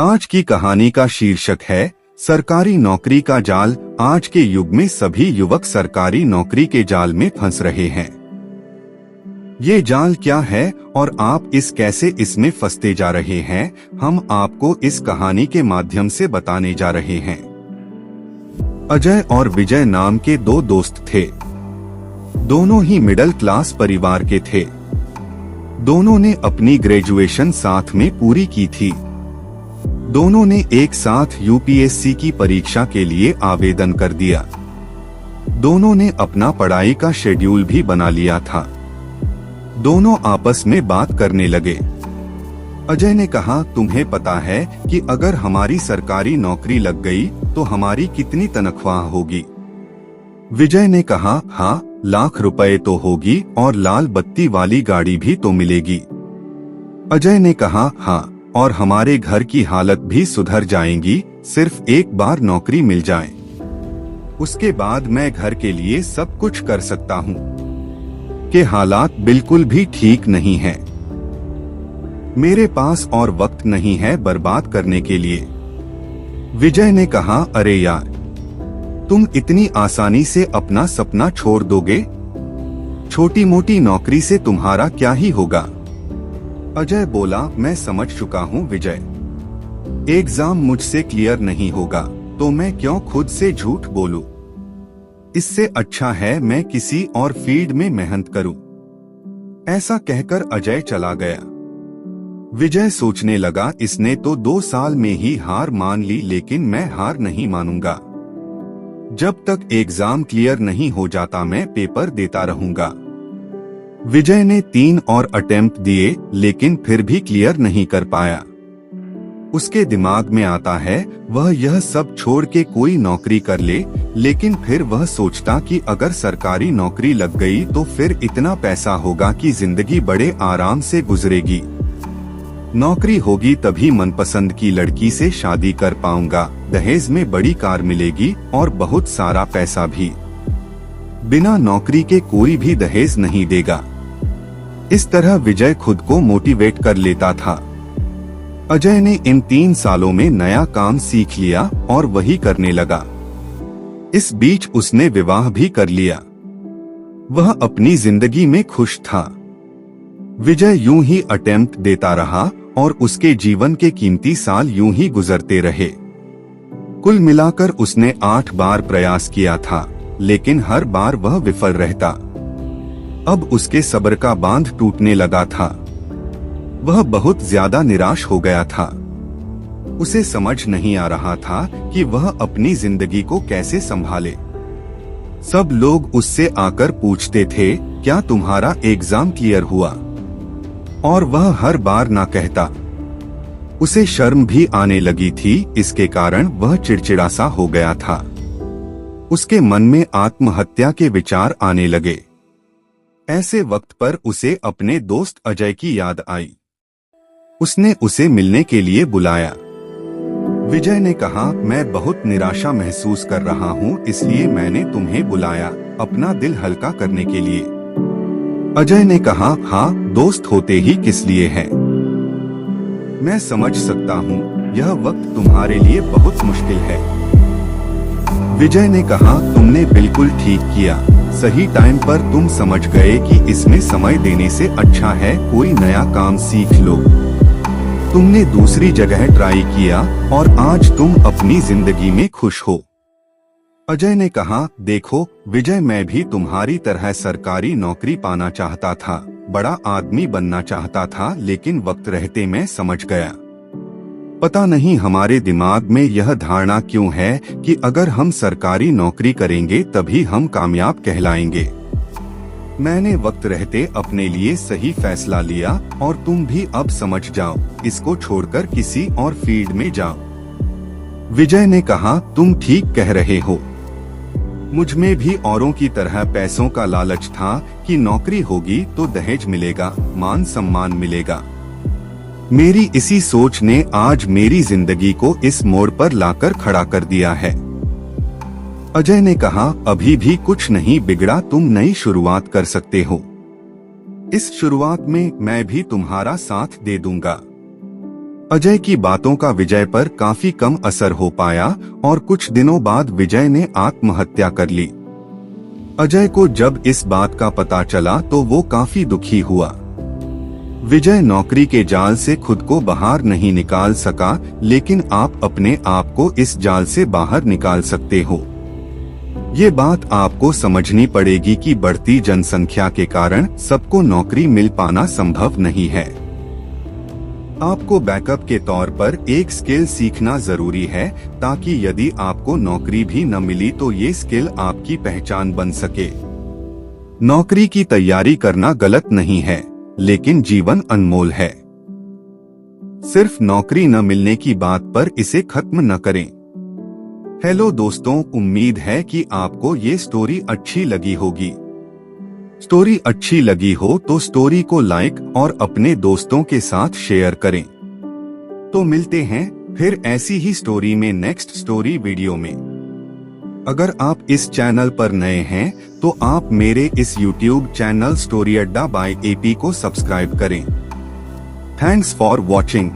आज की कहानी का शीर्षक है सरकारी नौकरी का जाल। आज के युग में सभी युवक सरकारी नौकरी के जाल में फंस रहे हैं। ये जाल क्या है और आप कैसे इसमें फंसते जा रहे हैं, हम आपको इस कहानी के माध्यम से बताने जा रहे हैं। अजय और विजय नाम के दो दोस्त थे। दोनों ही मिडिल क्लास परिवार के थे। दोनों ने अपनी ग्रेजुएशन साथ में पूरी की थी। दोनों ने एक साथ यूपीएससी की परीक्षा के लिए आवेदन कर दिया। दोनों ने अपना पढ़ाई का शेड्यूल भी बना लिया था। दोनों आपस में बात करने लगे। अजय ने कहा, तुम्हें पता है कि अगर हमारी सरकारी नौकरी लग गई तो हमारी कितनी तनख्वाह होगी। विजय ने कहा, हाँ, लाख रुपए तो होगी और लाल बत्ती वाली गाड़ी भी तो मिलेगी। अजय ने कहा, हाँ, और हमारे घर की हालत भी सुधर जाएंगी, सिर्फ एक बार नौकरी मिल जाए। उसके बाद मैं घर के लिए सब कुछ कर सकता हूँ। के हालात बिल्कुल भी ठीक नहीं है। मेरे पास और वक्त नहीं है बर्बाद करने के लिए। विजय ने कहा, अरे यार, तुम इतनी आसानी से अपना सपना छोड़ दोगे? छोटी मोटी नौकरी से तुम्हारा क्या ही होगा। अजय बोला, मैं समझ चुका हूँ विजय, एग्जाम मुझसे क्लियर नहीं होगा तो मैं क्यों खुद से झूठ बोलूं। इससे अच्छा है मैं किसी और फील्ड में मेहनत करूं। ऐसा कहकर अजय चला गया। विजय सोचने लगा, इसने तो 2 साल में ही हार मान ली, लेकिन मैं हार नहीं मानूंगा। जब तक एग्जाम क्लियर नहीं हो जाता मैं पेपर देता रहूंगा। विजय ने 3 और अटेम्प्ट दिए, लेकिन फिर भी क्लियर नहीं कर पाया। उसके दिमाग में आता है वह यह सब छोड़ के कोई नौकरी कर ले, लेकिन फिर वह सोचता कि अगर सरकारी नौकरी लग गई तो फिर इतना पैसा होगा कि जिंदगी बड़े आराम से गुजरेगी। नौकरी होगी तभी मनपसंद की लड़की से शादी कर पाऊंगा, दहेज में बड़ी कार मिलेगी और बहुत सारा पैसा भी। बिना नौकरी के कोई भी दहेज नहीं देगा। इस तरह विजय खुद को मोटिवेट कर लेता था। अजय ने इन 3 सालों में नया काम सीख लिया और वही करने लगा। इस बीच उसने विवाह भी कर लिया। वह अपनी जिंदगी में खुश था। विजय यूं ही अटेम्प्ट देता रहा और उसके जीवन के कीमती साल यूं ही गुजरते रहे। कुल मिलाकर उसने 8 बार प्रयास किया था, लेकिन हर बार वह विफल रहता। अब उसके सब्र का बांध टूटने लगा था। वह बहुत ज्यादा निराश हो गया था। उसे समझ नहीं आ रहा था कि वह अपनी जिंदगी को कैसे संभाले। सब लोग उससे आकर पूछते थे, क्या तुम्हारा एग्जाम क्लियर हुआ? और वह हर बार ना कहता। उसे शर्म भी आने लगी थी, इसके कारण वह चिड़चिड़ा सा हो गया था। उसके मन में आत्महत्या के विचार आने लगे। ऐसे वक्त पर उसे अपने दोस्त अजय की याद आई। उसने उसे मिलने के लिए बुलाया। विजय ने कहा, मैं बहुत निराशा महसूस कर रहा हूँ, इसलिए मैंने तुम्हें बुलाया, अपना दिल हल्का करने के लिए। अजय ने कहा, हाँ, दोस्त होते ही किस लिए है। मैं समझ सकता हूँ, यह वक्त तुम्हारे लिए बहुत मुश्किल है। विजय ने कहा, तुमने बिल्कुल ठीक किया। सही टाइम पर तुम समझ गए कि इसमें समय देने से अच्छा है कोई नया काम सीख लो। तुमने दूसरी जगह ट्राई किया और आज तुम अपनी जिंदगी में खुश हो। अजय ने कहा, देखो विजय, मैं भी तुम्हारी तरह सरकारी नौकरी पाना चाहता था, बड़ा आदमी बनना चाहता था, लेकिन वक्त रहते मैं समझ गया। पता नहीं हमारे दिमाग में यह धारणा क्यों है कि अगर हम सरकारी नौकरी करेंगे तभी हम कामयाब कहलाएंगे। मैंने वक्त रहते अपने लिए सही फैसला लिया और तुम भी अब समझ जाओ, इसको छोड़कर किसी और फील्ड में जाओ। विजय ने कहा, तुम ठीक कह रहे हो। मुझ में भी औरों की तरह पैसों का लालच था कि नौकरी होगी तो दहेज मिलेगा, मान सम्मान मिलेगा। मेरी इसी सोच ने आज मेरी जिंदगी को इस मोड़ पर लाकर खड़ा कर दिया है। अजय ने कहा, अभी भी कुछ नहीं बिगड़ा, तुम नई शुरुआत कर सकते हो। इस शुरुआत में मैं भी तुम्हारा साथ दे दूंगा। अजय की बातों का विजय पर काफी कम असर हो पाया और कुछ दिनों बाद विजय ने आत्महत्या कर ली। अजय को जब इस बात का पता चला तो वो काफी दुखी हुआ। विजय नौकरी के जाल से खुद को बाहर नहीं निकाल सका, लेकिन आप अपने आप को इस जाल से बाहर निकाल सकते हो। ये बात आपको समझनी पड़ेगी कि बढ़ती जनसंख्या के कारण सबको नौकरी मिल पाना संभव नहीं है। आपको बैकअप के तौर पर एक स्किल सीखना जरूरी है, ताकि यदि आपको नौकरी भी न मिली तो ये स्किल आपकी पहचान बन सके। नौकरी की तैयारी करना गलत नहीं है, लेकिन जीवन अनमोल है। सिर्फ नौकरी न मिलने की बात पर इसे खत्म न करें। हेलो दोस्तों, उम्मीद है कि आपको ये स्टोरी अच्छी लगी होगी। स्टोरी अच्छी लगी हो तो स्टोरी को लाइक और अपने दोस्तों के साथ शेयर करें। तो मिलते हैं फिर ऐसी ही स्टोरी में नेक्स्ट स्टोरी वीडियो में। अगर आप इस चैनल पर नए हैं तो आप मेरे इस YouTube चैनल स्टोरी अड्डा बाय AP को सब्सक्राइब करें। Thanks for watching.